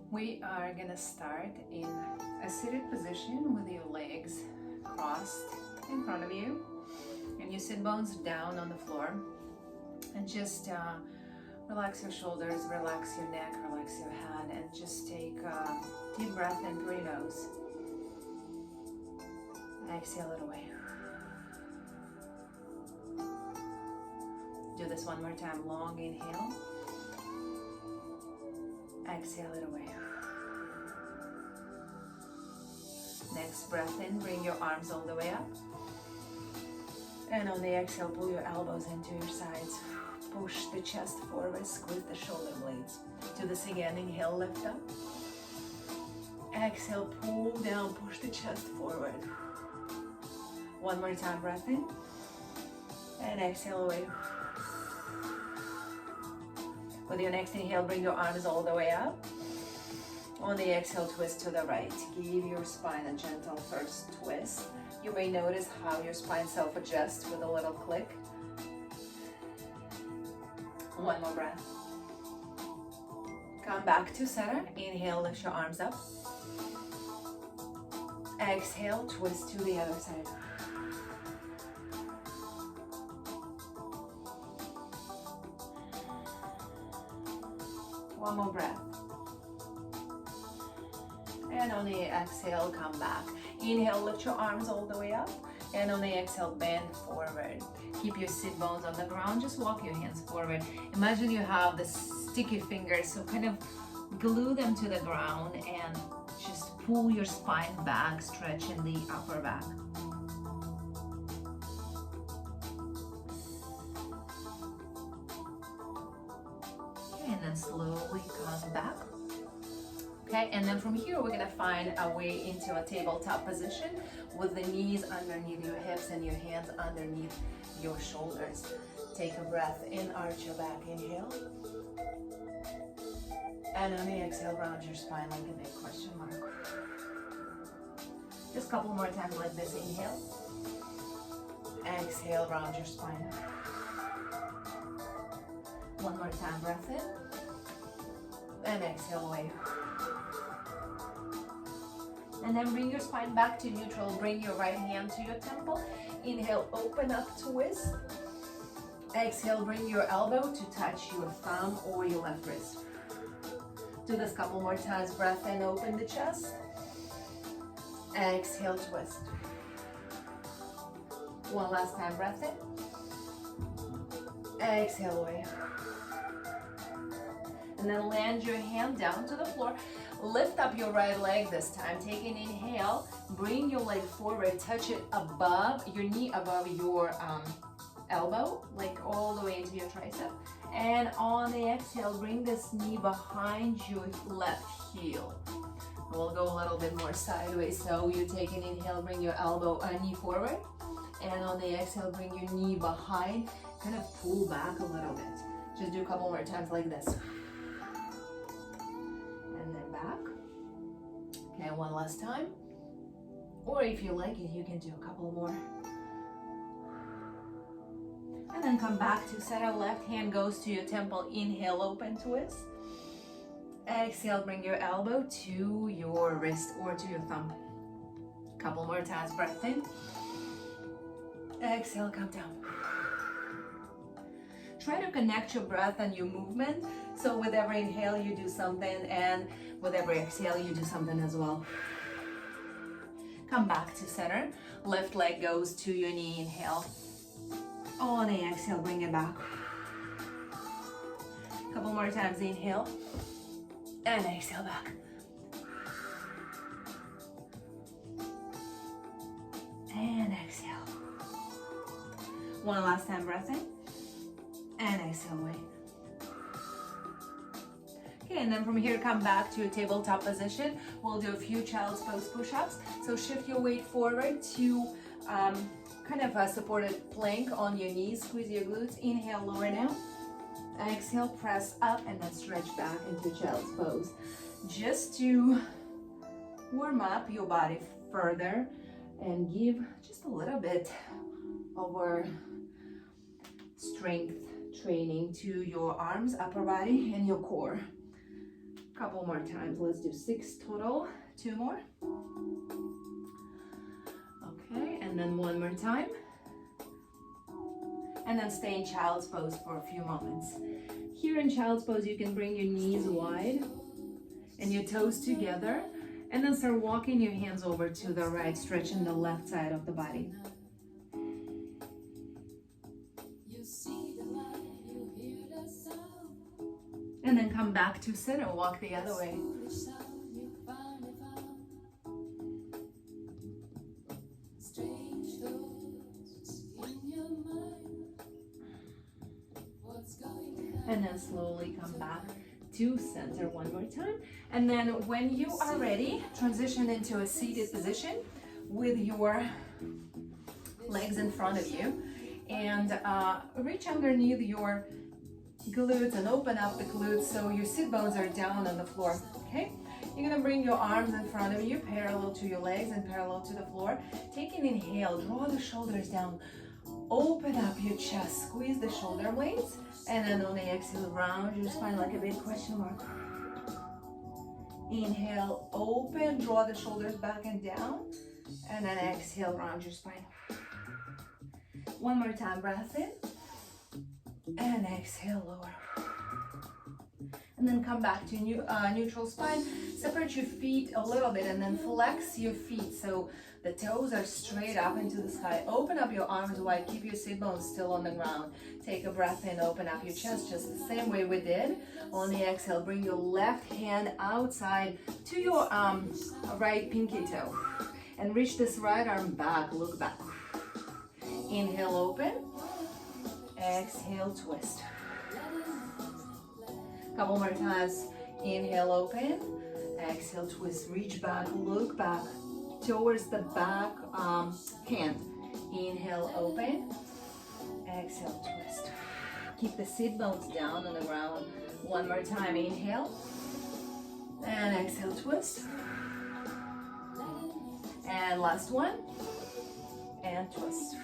We are gonna start in a seated position with your legs crossed in front of you and your sit bones down on the floor, and just relax your shoulders, relax your neck, relax your head, and just take a deep breath in through your nose. Exhale it away. Do this one more time. Long inhale. Exhale it away. Next breath in, bring your arms all the way up. And on the exhale, pull your elbows into your sides. Push the chest forward, squeeze the shoulder blades. Do this again. Inhale, lift up. Exhale, pull down, push the chest forward. One more time, breath in. And exhale away. With your next inhale, bring your arms all the way up. On the exhale, twist to the right. Give your spine a gentle first twist. You may notice how your spine self-adjusts with a little click. One more breath. Come back to center. Inhale, lift your arms up. Exhale, twist to the other side. One more breath. And on the exhale, come back. Inhale, lift your arms all the way up. And on the exhale, bend forward. Keep your sit bones on the ground. Just walk your hands forward. Imagine you have the sticky fingers, so kind of glue them to the ground and just pull your spine back, stretch in the upper back. And then slowly come back. Okay, and then from here we're gonna find our way into a tabletop position with the knees underneath your hips and your hands underneath your shoulders. Take a breath in, arch your back, inhale. And on the exhale, round your spine like a big question mark. Just a couple more times like this, inhale. Exhale, round your spine. One more time, breath in. And exhale away. And then bring your spine back to neutral. Bring your right hand to your temple. Inhale, open up, twist. Exhale, bring your elbow to touch your thumb or your left wrist. Do this a couple more times. Breath in, open the chest. Exhale, twist. One last time, breath in. Exhale away. And then land your hand down to the floor. Lift up your right leg this time. Take an inhale. Bring your leg forward. Touch it above your knee, above your elbow, like all the way into your tricep. And on the exhale, bring this knee behind your left heel. We'll go a little bit more sideways. So you take an inhale, bring your elbow, knee forward. And on the exhale, bring your knee behind. Kind of pull back a little bit. Just do a couple more times like this. And then back. Okay, one last time. Or if you like it, you can do a couple more. And then come back to center. Left hand goes to your temple. Inhale, open twist. Exhale, bring your elbow to your wrist or to your thumb. Couple more times, breath in. Exhale, come down. Try to connect your breath and your movement. So with every inhale, you do something, and with every exhale, you do something as well. Come back to center. Left leg goes to your knee. Inhale. On the exhale, bring it back. Couple more times, inhale. And exhale back. And exhale. One last time, breath in. And exhale away. Okay, and then from here, come back to a tabletop position. We'll do a few child's pose push-ups. So shift your weight forward to kind of a supported plank on your knees. Squeeze your glutes. Inhale, lower down. Exhale, press up, and then stretch back into child's pose. Just to warm up your body further and give just a little bit of our strength training to your arms, upper body, and your core. Couple more times. Let's do 6 total. 2 more. Okay, and then 1 more time. And then stay in child's pose for a few moments. Here in child's pose, you can bring your knees wide and your toes together, and then start walking your hands over to the right, stretching the left side of the body. And then come back to center, walk the other way. And then slowly come back to center one more time. And then when you are ready, transition into a seated position with your legs in front of you, and reach underneath your glutes and open up the glutes so your sit bones are down on the floor. Okay, you're gonna bring your arms in front of you, parallel to your legs and parallel to the floor. Take an inhale, draw the shoulders down, open up your chest, squeeze the shoulder blades, and then on the exhale, round your spine like a big question mark. Inhale, open, draw the shoulders back and down, and then exhale, round your spine. One more time, breath in, and exhale, lower. And then come back to neutral spine. Separate your feet a little bit and then flex your feet so the toes are straight up into the sky. Open up your arms wide, keep your sit bones still on the ground. Take a breath in, open up your chest just the same way we did. On the exhale, bring your left hand outside to your right pinky toe. And reach this right arm back, look back. Inhale, open. Exhale, twist. Couple more times. Inhale, open. Exhale, twist. Reach back, look back towards the back hand. Inhale, open. Exhale, twist. Keep the sit bones down on the ground. One more time. Inhale. And exhale, twist. And last one. And twist.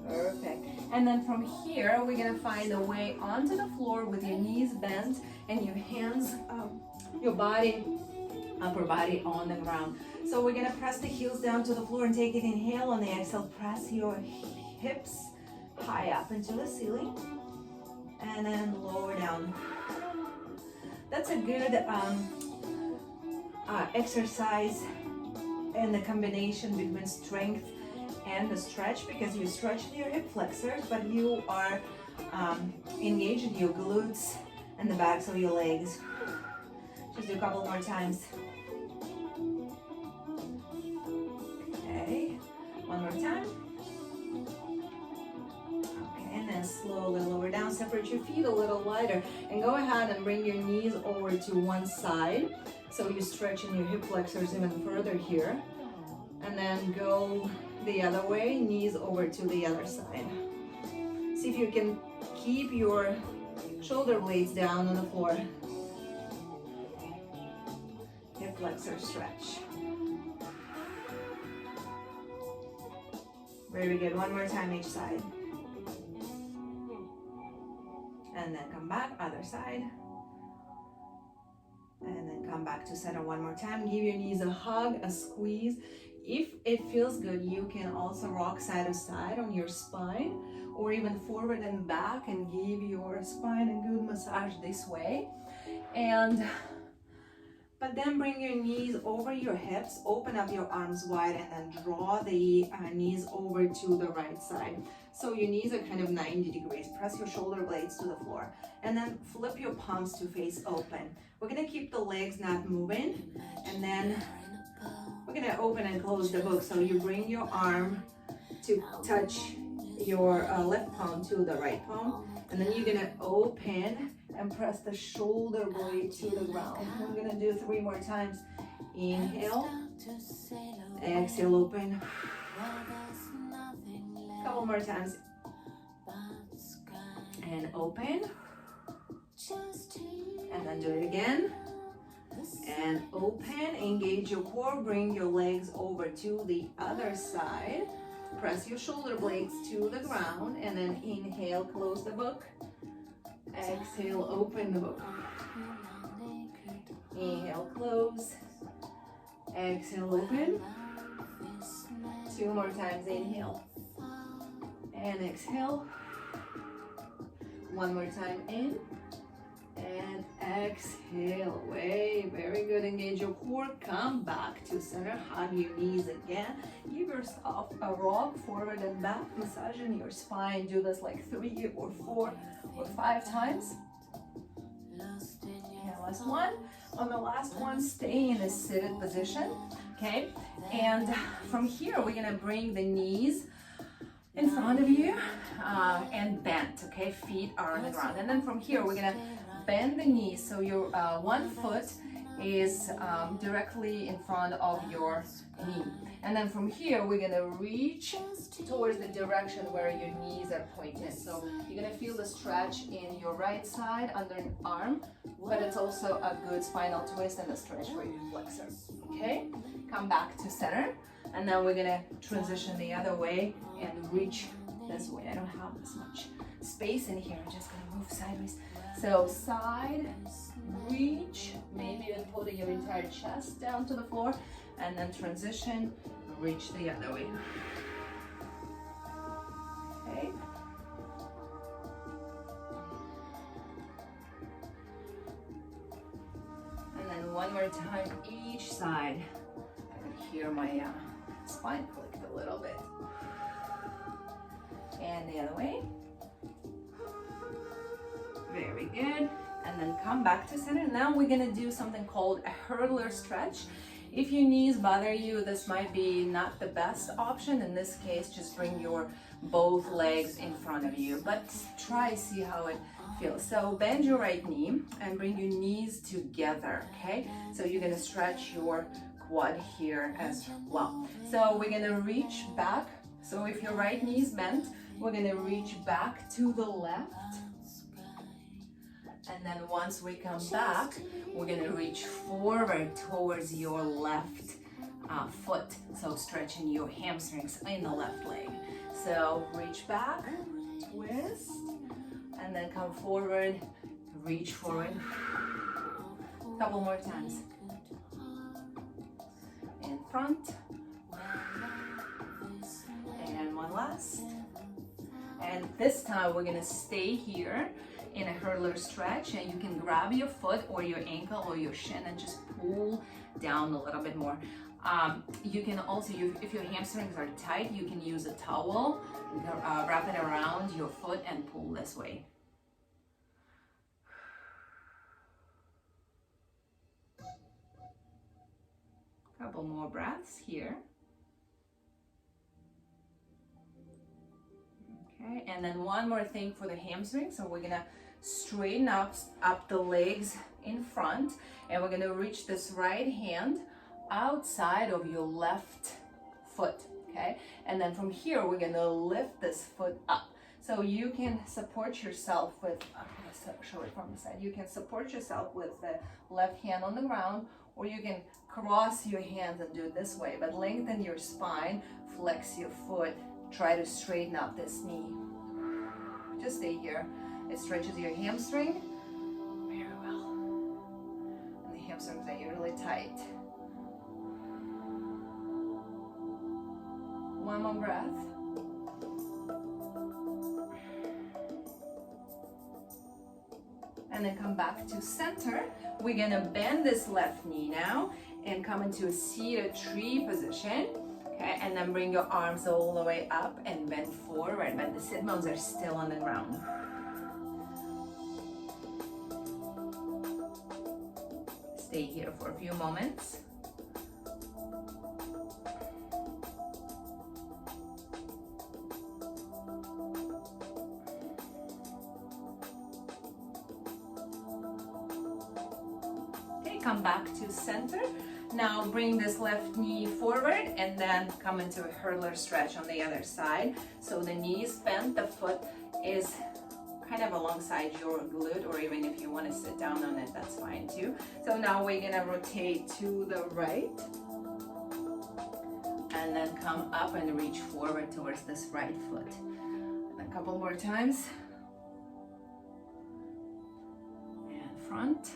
Perfect. And then from here, we're gonna find a way onto the floor with your knees bent and your hands, your body, upper body on the ground. So we're gonna press the heels down to the floor and take an inhale. On the exhale, press your hips high up into the ceiling and then lower down. That's a good exercise and the combination between strength and the stretch, because you're stretching your hip flexors, but you are engaging your glutes and the backs of your legs. Just do a couple more times. Okay, one more time. Okay, and then slowly lower down, separate your feet a little wider, and go ahead and bring your knees over to one side. So you're stretching your hip flexors even further here. And then go the other way, knees over to the other side. See if you can keep your shoulder blades down on the floor. Hip flexor stretch. Very good. One more time each side. And then come back, other side. And then come back to center one more time. Give your knees a hug, a squeeze. If it feels good, you can also rock side to side on your spine, or even forward and back, and give your spine a good massage this way. But then bring your knees over your hips, open up your arms wide, and then draw the knees over to the right side. So your knees are kind of 90 degrees. Press your shoulder blades to the floor. And then flip your palms to face open. We're gonna keep the legs not moving. And then we're gonna open and close the book. So you bring your arm to touch your left palm to the right palm. And then you're gonna open and press the shoulder blade to the ground. We're gonna do 3 more times. Inhale, exhale, open. Couple more times. And open. And then do it again. And open, engage your core, bring your legs over to the other side. Press your shoulder blades to the ground, and then inhale, close the book. Exhale, open the book. Inhale, close. Exhale, open. 2 more times, inhale. And exhale. 1 more time, in. And exhale away. Very good. Engage your core. Come back to center. Hug your knees again. Give yourself a rock forward and back. Massaging your spine. Do this like 3 or 4 or 5 times. And last one. On the last one, stay in a seated position. Okay. And from here, we're gonna bring the knees in front of you and bent. Okay. Feet are on the ground. And then from here, we're gonna bend the knees so your one foot is directly in front of your knee. And then from here, we're gonna reach towards the direction where your knees are pointed. So you're gonna feel the stretch in your right side under an arm, but it's also a good spinal twist and a stretch for your flexor. Okay, come back to center. And then we're gonna transition the other way and reach this way. I don't have this much space in here. I'm just gonna move sideways. So side, reach, maybe even putting your entire chest down to the floor, and then transition, reach the other way. Okay. And then one more time, each side. I can hear my spine click a little bit. And the other way. Very good. And then come back to center. Now we're gonna do something called a hurdler stretch. If your knees bother you, this might be not the best option. In this case, just bring your both legs in front of you, but try, see how it feels. So bend your right knee and bring your knees together, okay? So you're gonna stretch your quad here as well. So we're gonna reach back. So if your right knee is bent, we're gonna reach back to the left. And then once we come back, we're gonna reach forward towards your left foot. So stretching your hamstrings in the left leg. So reach back, twist, and then come forward, reach forward. Couple more times. In front. And one last. And this time we're gonna stay here in a hurdler stretch, and you can grab your foot or your ankle or your shin and just pull down a little bit more. You can also, if your hamstrings are tight, you can use a towel, wrap it around your foot and pull this way. Couple more breaths here. Okay, and then one more thing for the hamstring. So we're gonna straighten up the legs in front, and we're gonna reach this right hand outside of your left foot, okay? And then from here, we're gonna lift this foot up. So you can support yourself with, I'm gonna show it from the side. You can support yourself with the left hand on the ground, or you can cross your hands and do it this way, but lengthen your spine, flex your foot, try to straighten up this knee. Just stay here. It stretches your hamstring very well. And the hamstrings are really tight. One more breath. And then come back to center. We're gonna bend this left knee now and come into a seated tree position. Okay, and then bring your arms all the way up and bend forward, but the sit bones are still on the ground. Stay here for a few moments. Okay, come back to center. Now bring this left knee forward and then come into a hurdler stretch on the other side. So the knee is bent, the foot is kind of alongside your glute, or even if you want to sit down on it, that's fine too. So now we're gonna rotate to the right and then come up and reach forward towards this right foot. And a couple more times. front.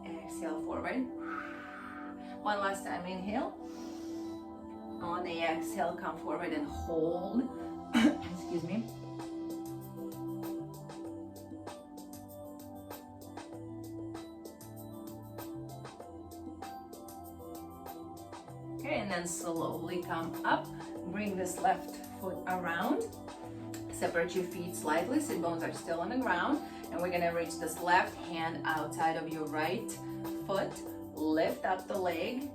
Exhale forward. One last time, inhale. On the exhale, come forward and hold. Excuse me. Okay, and then slowly come up. Bring this left foot around. Separate your feet slightly, sit bones are still on the ground. And we're gonna reach this left hand outside of your right foot. Lift up the leg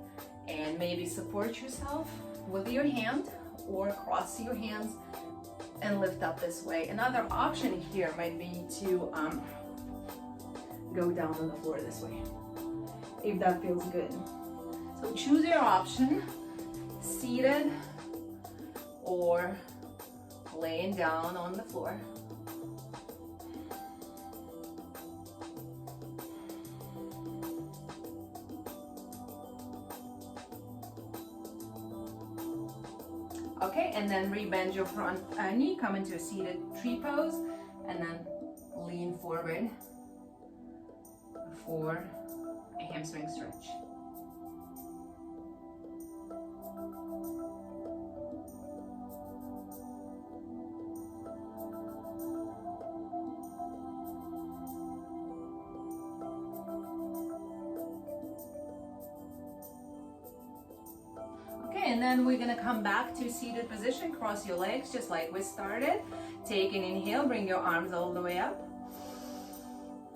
and maybe support yourself with your hand or cross your hands and lift up this way. Another option here might be to go down on the floor this way, if that feels good. So choose your option, seated or laying down on the floor. Okay, and then rebend your front knee, come into a seated tree pose, and then lean forward for a hamstring stretch. And then we're gonna come back to seated position, cross your legs just like we started. Take an inhale, bring your arms all the way up.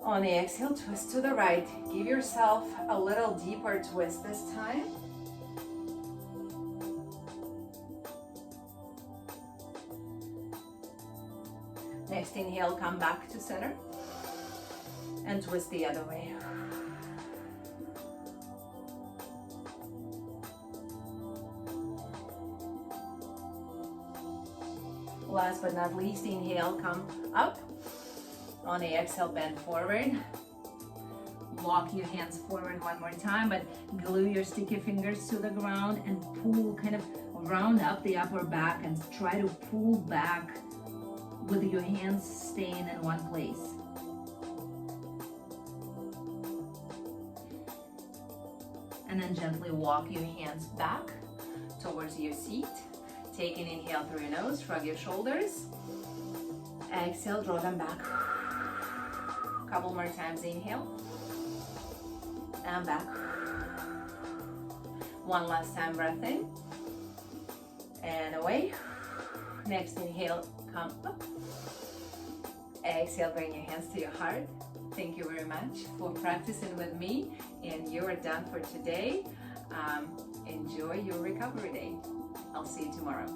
On the exhale, twist to the right. Give yourself a little deeper twist this time. Next inhale, come back to center and twist the other way. Last but not least, inhale, come up. On the exhale, bend forward. Walk your hands forward one more time, but glue your sticky fingers to the ground and pull, kind of round up the upper back and try to pull back with your hands staying in one place. And then gently walk your hands back towards your seat. Take an inhale through your nose, shrug your shoulders. Exhale, draw them back. Couple more times, inhale. And back. One last time, breath in. And away. Next inhale, come up. Exhale, bring your hands to your heart. Thank you very much for practicing with me. And you are done for today. Enjoy your recovery day. I'll see you tomorrow.